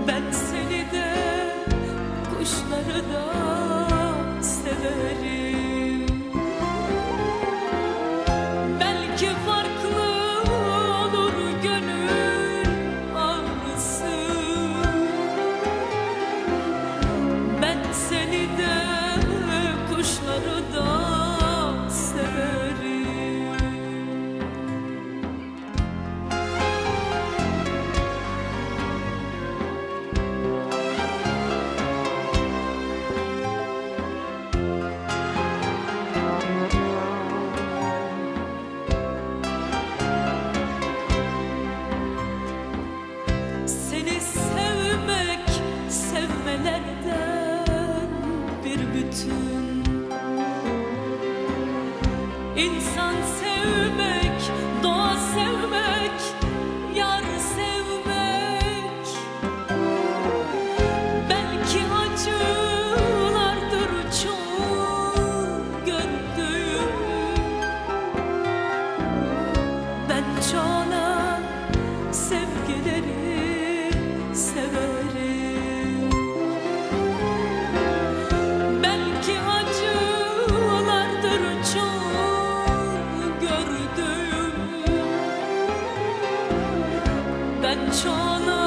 Ben seni de kuşları da severim. Belki farklı olur gönül ağrısı. Ben seni de kuşları da severim. Seni sevmek, sevmelerden bir bütün. İnsan sevmek, doğa sevmek, yar sevmek. Belki acılardır çok gördüğüm. Ben çoğuna sevgileri severim. Belki acılardır çok gördüğüm. Ben çoğuna